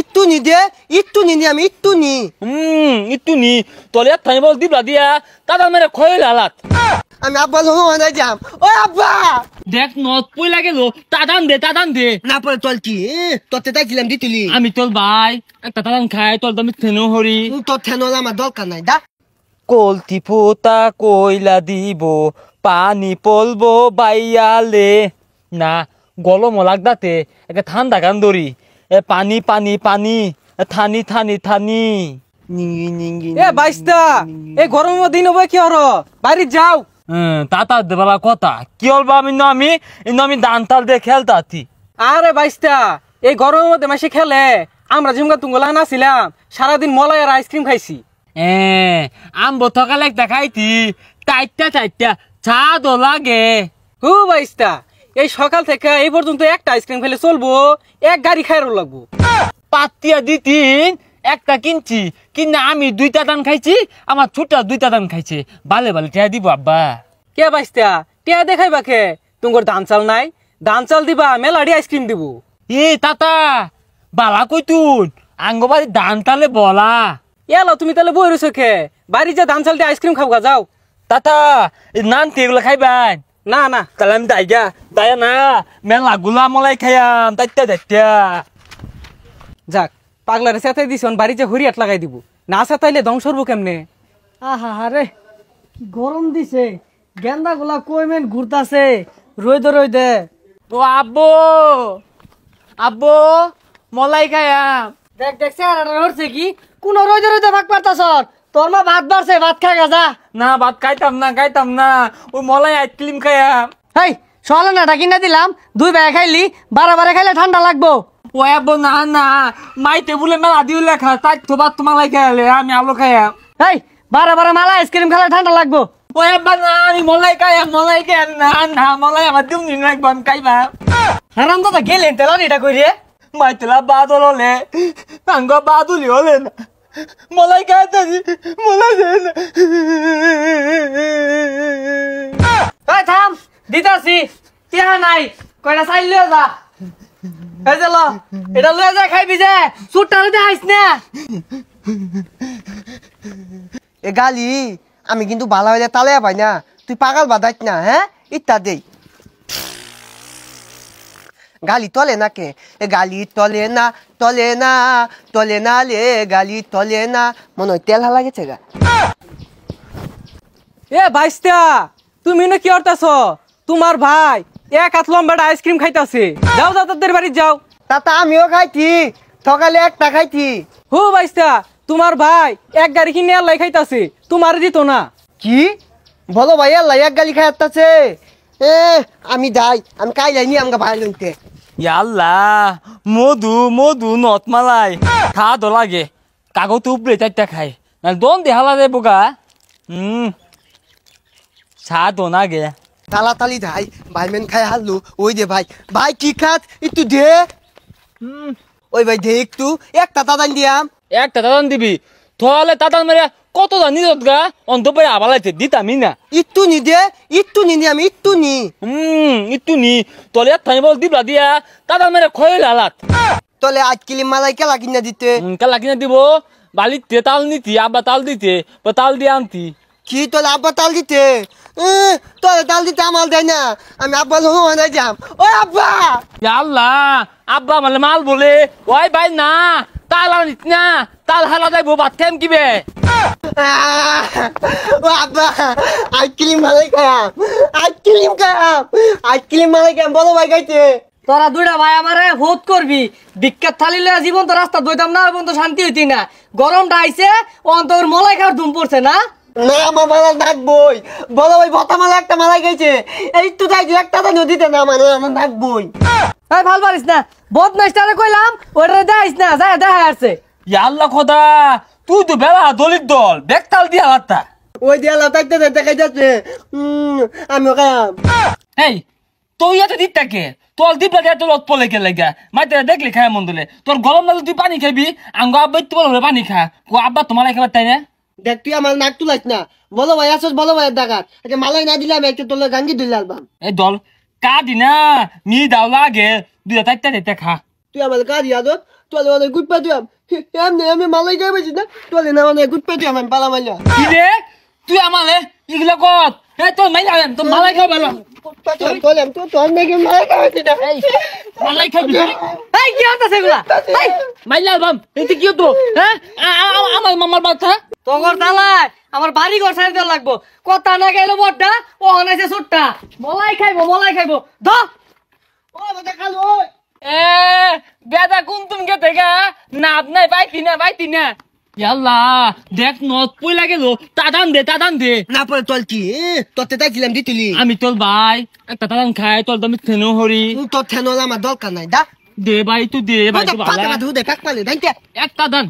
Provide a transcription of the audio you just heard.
ইট্টু নি দে ইট্টু নি আমি ইট্টু নি ইট্টু নি তোলে থানি বল দিবলা দিয়া তাদা মেরে খয়ে লালাত আমি আব্বা লো না যাম ও আব্বা দেখ নট পইলা গেল তাদান দে না পরে তোর কি তোতে তাইছিলাম দিতুলি আমি তোর ভাই একটা তাদান খাই তোর দামি থেনো হরি তোর থেনল আমার দরকার নাই দা কলতি ফোতা কইলা দিব পানি পলবো বাইয়ালে না গলম লাগদাতে একটা ঠান্ডা গান ধরি পানি পানি পানি থানি থানি থানি নিঙ্গি নিঙ্গি এ বাইস্তা এ গরমের দিন হবে কি হলো বাড়ি যাও তাতা দেবালা কথা কি হল আমি দান্তাল দিয়ে খেলতাতি আরে বাইস্তা এই গরমের মধ্যে মাসে খেলে আমরা ঝুমকা তুঙ্গলা নাছিলাম সারাদিন মলাই আর আইসক্রিম খাইছি আমবো থকালে একটা খাইতি চারটা চা দো লাগে হু বাইস্তা এই সকাল থেকে এই পর্যন্ত একটা আইসক্রিম খেলে চলবো এক গাড়ি খাইরও লাগবো পাতিয়া দিতিন একটা কিনছি কিনা আমি 2টা দান খাইছি আমার ছোট 2টা দান খাইছে বালে টিয়া দিব আব্বা কে বাইস্তা টিয়া দেখাইবা খে তুঙ্গর ধান চাল নাই ধান চাল দিবা মেলাডি আইসক্রিম দিব তাতা বালা কইতুন আঙ্গবাড়ি ধান তালে বলা এলো তুমি তাহলে বই রয়েছো খে বাড়ি যা ধান চাল দিয়ে আইসক্রিম খাবগা যাও তাতা নান এগুলো খাইবাই না না তাহলে আমি দায়া না মেলা গুলা মলাই খাইয়াম তাইতা যাক পাগলারে সেতাই দিছন বাড়ি যে হরিয়াট লাগাই দিব না সেতাইলে ধ্বংস হবো কেমনে আহা রে গরম দিছে গেন্দা গুলা কইমেন ঘুরতাছে রই দে ও আব্বো মলাই খাইয়াম দেখ স্যার হচ্ছে কি কোন রই দে ভাগ পারতাছ তোর মা ভাত বাড়ছে ভাত খা গা যা না ভাত খাইতাম না ওই মলাই আইসক্রিম খাইয়াম হেই সকালে না ডাকি না দিলাম 2 ভাই খাইলি 12 খাইলে ঠান্ডা লাগবো ও আব্বো না মাই টেবুলে মেলা দিও লেখা তাই তো ভাত তোমালাই খাইলে আমি আলো খাইয়াম হেই 12 মালা আইসক্রিম খেলে ঠান্ডা লাগবো ও আব্বা না আমি মলাই খাইয়াম না মলাই আমার দিম নি রাখবো আমি খাইবা হারাম দাদা গেলেন তেলা এটা কই রে মাই তেলা বাদল হলে আঙ্গ বাদুলি হলে না মলাই খাইতাছি মলাই দেয় না এই থাম দিতাছি টিয়া নাই কয়টা চাইল লিয়ে যা এই যে ল এটা লয়ে যা খাইবি যে সুটটা লইতে আইছ না এ গালি আমি কিন্তু ভালো হইলে তালে পাই না তুই পাগল বাদাইত না হ্যাঁ ইত্যা দেই গালি তলে না কে এ গালি তলে না লে গালি তলে না মনে হয় তেল হালা গেছে গা এ বাইস্তা তুমি না কি করতাছ তোমার ভাই এক হাত লম্বাটা আইসক্রিম খাইতাছে যাও তাদের বাড়ি যাও তাতা আমিও খাইছি সকালে একটা খাইছি হু বাইস্তা তোমার ভাই এক গাড়ি কিনে আল্লাহ খাইতাছে তোমার দিত না কি বলো ভাই আল্লাহ এক গালি খাই আসতেছে আমি যাই আমি কাই যাইনি আমাকে ভাই লইতে আল্লাহ মধু নত মালাই খা দো লাগে কাগজ উপরে 4টা খাই না দন দেহালা রে বোকা চা দো না গে তালি যাই ভাই মেন খাই হারলু ওই দে ভাই কি খাত একটু দে ওই ভাই দে একটু একটা তাদান দিয়াম একটা দাদান দিবি তাহলে দাদান মেরে কত জানি গা অন্ত পাই আবালাইতে দিতামি না একটু নি দে একটু নি আমি একটু নি একটু নি তোলে থানি বল দিবলা দিয়া দাদান মেরে খয়ে লালাত তলে আজ কিলি মালাই কেলা কিনা দিতে কালা কিনা দিব বালিতে তাল নিতি আব্বা তাল দিতে তাল দিয়ে আনতি কি তোলে আব্বা তাল দিতে তোলে তাল দিতে আমার দেয় না আমি আব্বা লো না যাম ও আব্বা আল্লাহ আব্বা মানে মাল বলে ওই ভাই না তাল আনিস না তাল হালা যাইবো ভাত খাইম কিবে ও আব্বা আইসক্রিম মালাই খাম আইসক্রিম মালাই খাম বলো ভাই খাইতে তোরা 2টা ভাই আমারে ভোট করবি বিখ্যাত থালি লয়ে জীবন তো রাস্তা দইতাম না এবং তো শান্তি হইতি না গরমটা আইছে অন্তর মলাই খাওয়ার ধুম পড়ছে না না আমার মালা ডাকবই বলো ভাই ভতা মালা একটা মালাই খাইছে এই তো যাই একটা তো নদীতে না মানে আমার ডাকবই এই ভাল পারিস না বদমাইস্টারে কইলাম ওরে দেখাইস না যা দেখা আসছে আল্লাহ খোদা তুই তো বেলা দলিত দল বেকতাল দিয়া লাত্তা ওই দিয়া লাতাইতে দেখাই যাচ্ছে আমি খাম এই তুই এত দিকটাকে তোর দিবলা দিয়া তোর পলে কে লাগা মাইতে দেখলি খায় মন দিলে তোর গরম লাগলে তুই পানি খাবি আঙ্গ আব্বা তো বলে পানি খা কো আব্বা তোমার খাবার তাই না দেখ তুই আমার নাক তুলাইস না বলো ভাই আসছ বলো ভাই ডাকাত আচ্ছা মালাই না দিলাম একটা তোলে গাঙ্গি দিল আলবাম এই দল কাদি না মি দাও লাগে 2টা 4টা দিতে খা তুই আমার কাজ ইয়াদ তোলে মানে গুড পাতি এমনি আমি মালাই গায়ে বেশি না তোলে না মানে গুড পাতি আমি পালা মাইলা কি রে তুই আমালে এগুলো কত এই তোর মাইলা তো মালাই খাও ভালো তোলে আমি তো আমি কি মালাই গায়ে বেশি না মালাই খাবি এই কি হতাছে এগুলা এই মাইলা বাম এতে কি হতো হ্যাঁ আমার মামার বাচ্চা তোর তালায় আমার বাড়ি ঘর সাইড দেওয়া লাগবো কথা না গেল বড়টা ও হনাইছে ছোটটা মলাই খাইবো ধ ও বাবা খালো এ বেদা কোন তুমি কে থেকে না আপনাই পাইতি না ইয়াল্লা দেখ নত পই লাগে লো তাদান দে না পরে তোল কি তোতে তাইছিলাম দিতুলি আমি তোর ভাই একটা তাদান খাই তোর দামি থেনো হরি তোর থেনলা আমার দরকার নাই দা দে ভাই তুই দে ভাই পাতা ধু দে কাক পালে দাইতে একটা দান